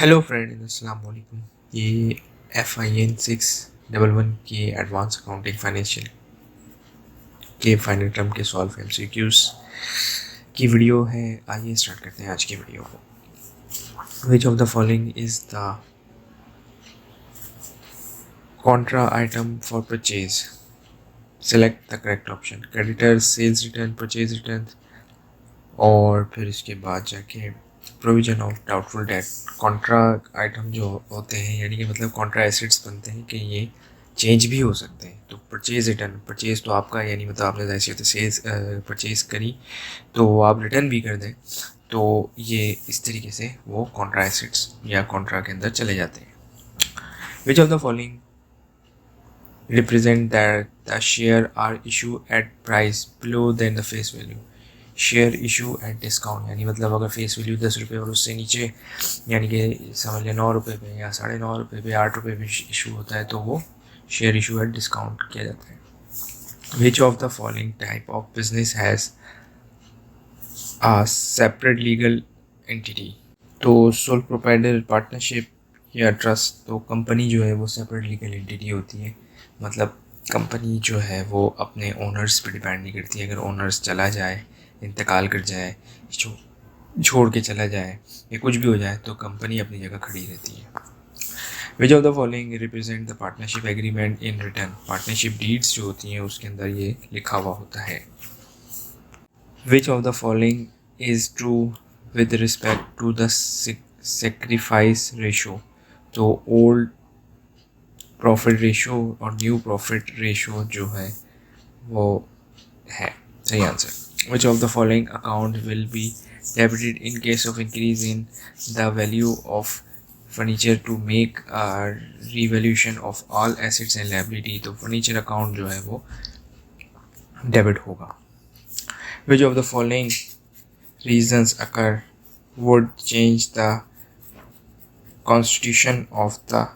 Hello friend, अस्सलाम वालेकुम। ये FIN 611 के एडवांस अकाउंटिंग फाइनेंशियल के फाइनल टर्म के सॉल्व MCQs की वीडियो है। आइए स्टार्ट करते हैं आज की वीडियो को। Which of the following is the contra item for purchase? Select the correct option. Creditor, sales return, purchase return, और फिर इसके बाद जाके provision of doubtful debt. Contra item जो होते हैं यानी कि मतलब कॉन्ट्रा एसेट्स बनते हैं कि ये चेंज भी हो सकते हैं। तो परचेज रिटर्न, परचेज तो आपका यानी मतलब आपने जैसे होते सेल्स परचेज करी तो आप रिटर्न भी कर दें, तो ये इस तरीके से वो कॉन्ट्रा एसेट्स या कॉन्ट्रा के अंदर चले जाते हैं। Which of the following represent that the share are issue at price below than the face value? Share issue at discount यानी मतलब अगर फेस वैल्यू 10 रुपये और उससे नीचे यानी कि समझ लें 9 रुपये पे या 9.5 रुपये पे 8 रुपये पे इशू होता है तो वो शेयर इशू एट डिस्काउंट किया जाता है। Which of the following type of business has a separate legal entity? तो सोल प्रोप्राइटर, पार्टनरशिप या ट्रस्ट। तो कंपनी जो है वो सेपरेट लीगल एंटिटी होती है। मतलब कंपनी जो है वो अपने ओनर्स पे डिपेंड नहीं करती है। अगर ओनर्स चला जाए, इंतकाल कर जाए, छोड़ के चला जाए या कुछ भी हो जाए तो कंपनी अपनी जगह खड़ी रहती है। Which of the following represent the partnership agreement in return? Partnership deeds जो होती हैं उसके अंदर ये लिखा हुआ होता है। Which of the following is true with respect to the sacrifice ratio? तो ओल्ड प्रॉफिट रेशो और न्यू प्रॉफिट रेशो जो है वो है सही answer. Which of the following account will be debited in case of increase in the value of furniture to make revaluation of all assets and liability? तो furniture account जो है वो debit होगा। Which of the following reasons occur would change the constitution of the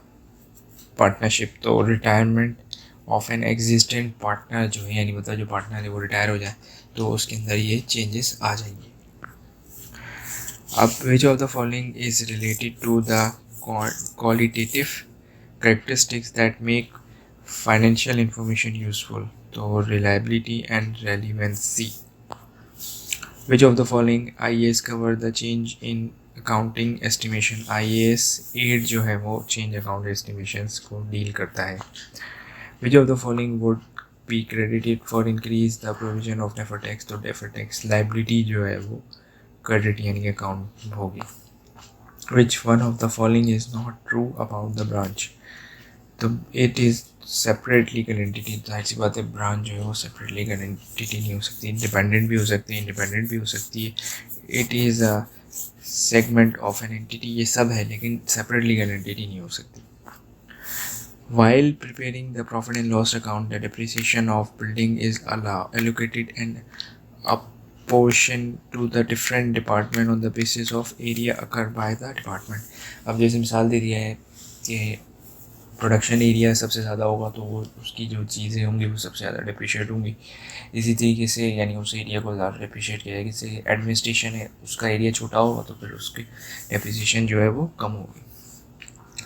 partnership? तो retirement of an existent partner जो है यानी मतलब जो पार्टनर है वो रिटायर हो जाए तो उसके अंदर ये चेंजेस आ जाएंगे। अब which of the following is related to the qualitative characteristics that make financial information useful? तो reliability and relevancy. Which of the following IAS cover the change in accounting estimation? IAS 8 जो है वो change account estimations को deal करता है। Which of the following would be credited for increase the provision of deferred tax? तो deferred tax liability जो है वो credit यानी कि account होगी। Which one of the following is not true about the branch? तो it is separate legal entity. जाहिर सी बात है ब्रांच जो है वो सेपरेट लीगल एंटिटी नहीं हो सकती, डिपेंडेंट भी हो सकती है, इंडिपेंडेंट भी हो सकती है। It is a segment of an entity, ये सब है लेकिन सेपरेट लीगल एंटिटी नहीं हो सकती। While preparing the profit and loss account, the depreciation of building is allocated and apportioned to the different department on the basis of area occurred by the department. अब जैसे मिसाल दे दिया है कि production area सबसे ज़्यादा होगा तो वो उसकी जो चीज़ें होंगी वो सबसे ज़्यादा डिप्रिशिएट होंगी। इसी तरीके से यानी उस एरिया को ज़्यादा डिप्रिशिएट किया जाएगा। जैसे एडमिनिस्ट्रेशन है उसका एरिया छोटा होगा तो फिर उसकी डिप्रिसिएशन जो है वो कम होगी।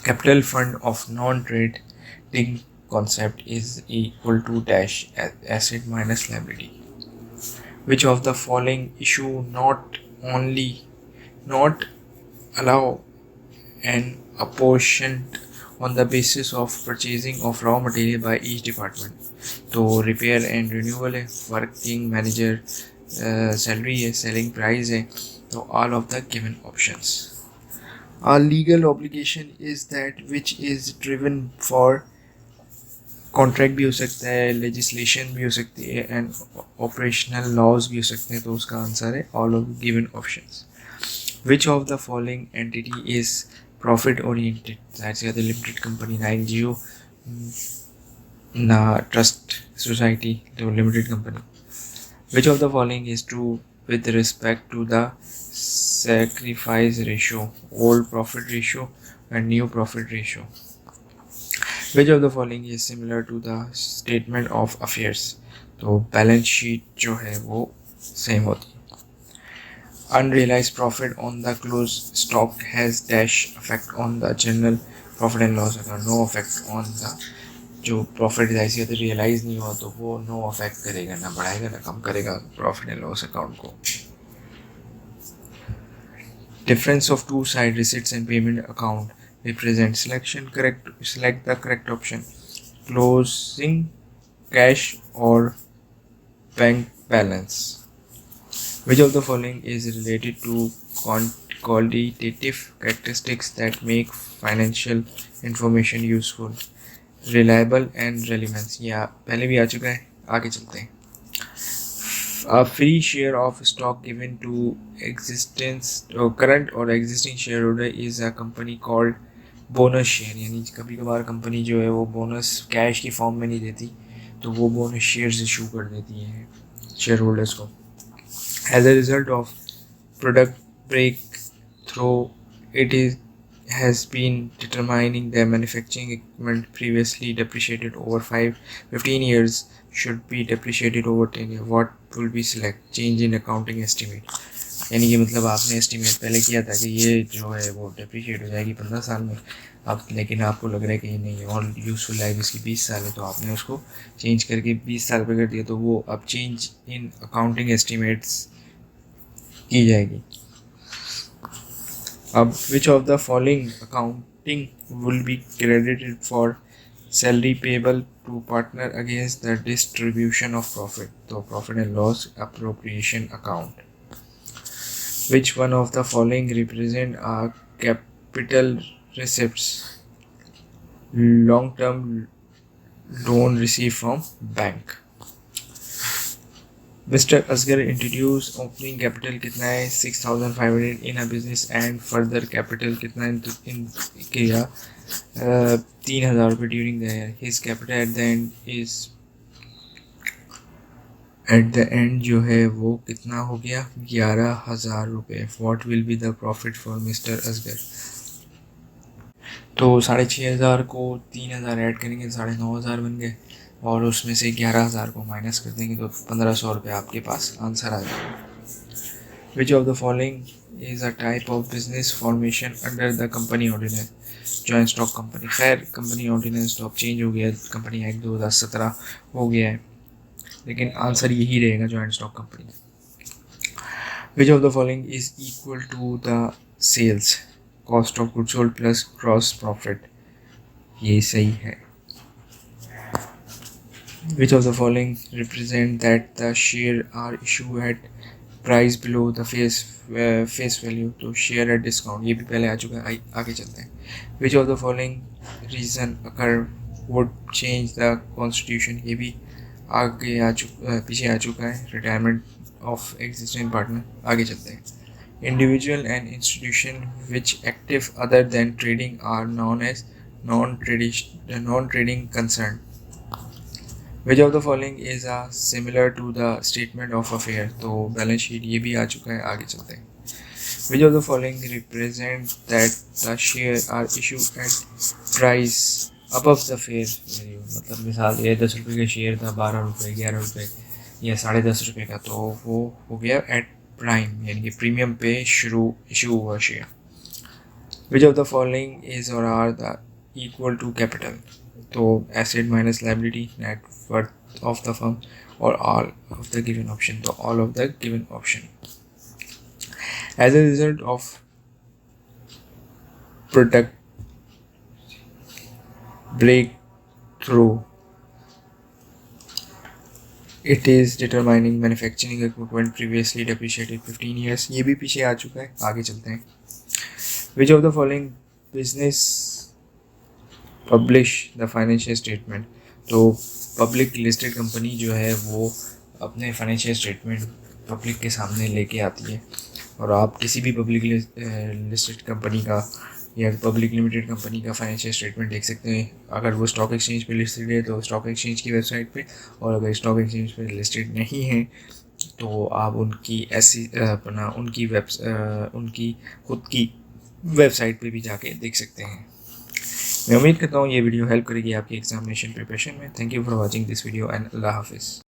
Capital fund of non trading concept is equal to dash asset minus liability. Which of the following issue not allow an apportionment on the basis of purchasing of raw material by each department? तो repair and renewal है, working manager salary है, selling price है, तो all of the given options. A legal obligation is that which is driven for contract भी हो सकता है, legislation भी हो सकती है एंड ऑपरेशनल लॉज भी हो सकते हैं। तो उसका आंसर है all of given options. Which of the following entity is profit oriented? जाहिर सी बात है लिमिटेड कंपनी, ना NGO ना ट्रस्ट सोसाइटी, तो limited company. Which of the following is true with respect to the sacrifice ratio? Old profit ratio and new profit ratio. Which of the following is similar to the statement of affairs? तो balance sheet जो है वो same होती है। unrealized profit on the closed stock has dash effect on the general profit and loss account, no effect on the जो profit ऐसी होती realise नहीं हुआ तो वो नो अफेक्ट करेगा, ना बढ़ाएगा ना कम करेगा प्रॉफिट एंड लॉस अकाउंट को. Difference of two side receipts and payment account represent select the correct option. Closing cash or bank balance. Which of the following is related to qualitative characteristics that make financial information useful, reliable and relevance? या पहले भी आ चुका है, आगे चलते हैं. A free share of stock given to current or existing shareholder is a company called bonus share. यानी कभी कभार कंपनी जो है वो बोनस कैश की फॉर्म में नहीं देती तो वो बोनस शेयर्स इशू कर देती हैं शेयर होल्डर्स को. As a result of product breakthrough, it has been determining that manufacturing equipment previously depreciated over 15 years should be depreciated over 10 years. What will be select? Change in accounting estimate. यानी कि मतलब आपने estimate पहले किया था कि ये जो है वो डेप्रिशिएट हो जाएगी 15 साल में, अब लेकिन आपको लग रहा है कि ये नहीं है और यूज़फुल लाइफ इसकी 20 साल है, तो आपने उसको चेंज करके 20 साल पे कर दिया, तो वो अब चेंज इन अकाउंटिंग एस्टिमेट्स की जाएगी. अब which of the following accounting will be credited for salary payable to partner against the distribution of profit, तो profit and loss appropriation account. Which one of the following represent are capital receipts? Long-term loan received from bank. Mr. Asgar introduced opening capital कितना है 6,500 in a business and further capital कितना in किया 3,000 रुपये during the year. His capital at the end जो है वो कितना हो गया 11,000 रुपये. What will be the profit for Mr. Asgar? तो 6,500 को 3,000 ऐड करेंगे 9,500 बन गए और उसमें से 11,000 को माइनस कर देंगे तो 1,500 रुपये आपके पास आंसर आ जाएगा. Which of the following is a type of business formation under the company ordinance? Joint stock company. खैर कंपनी ऑर्डिनेंस तो अब चेंज हो गया, कंपनी एक्ट 2017 हो गया है, लेकिन आंसर यही रहेगा joint stock company. Which of the following is equal to the sales cost of goods sold plus gross profit, ये सही है. Which of the following represent that the share are issue at price below the face value, तो share at discount, ये भी पहले आ चुका है, आगे चलते हैं. Which of the following reason occur would change the constitution, ये भी पीछे आ चुका है. रिटायरमेंट ऑफ एग्जिस्टिंग पार्टनर, आगे चलते हैं. Individual and institution which active other than trading are non as non trading concern. Which of the following is a similar to the statement of affair, तो balance sheet, ये भी आ चुका है, आगे चलते हैं. Which of the following represent that the share are issue at price above the fair value, मतलब मिसाल ये 10 रुपये का शेयर था 12 रुपये 11 रुपये या 10.5 रुपये का, तो वो हो गया एट प्राइम यानी कि प्रीमियम पे इशू हुआ share. Which of the following is और are the equal to capital, तो asset minus liability net worth of the firm और all of the given option, तो all of the given option. As a result of product breakthrough, it is determining manufacturing equipment previously depreciated 15 years, ये भी पीछे आ चुका है, आगे चलते हैं. Which of the following business publish the financial statement, तो पब्लिक लिस्टेड कंपनी जो है वो अपने फाइनेंशियल स्टेटमेंट पब्लिक के सामने लेके आती है, और आप किसी भी पब्लिक लिस्टेड कंपनी का या पब्लिक लिमिटेड कंपनी का फाइनेंशियल स्टेटमेंट देख सकते हैं. अगर वो स्टॉक एक्सचेंज पे लिस्टेड है तो स्टॉक एक्सचेंज की वेबसाइट पे, और अगर स्टॉक एक्सचेंज पे लिस्टेड नहीं है तो आप उनकी उनकी खुद की वेबसाइट पे भी जाके देख सकते हैं. मैं उम्मीद करता हूँ ये वीडियो हेल्प करेगी आपकी एग्जामिनेशन प्रिपरेशन में. Thank you for watching this video and अल्लाह हाफिज़.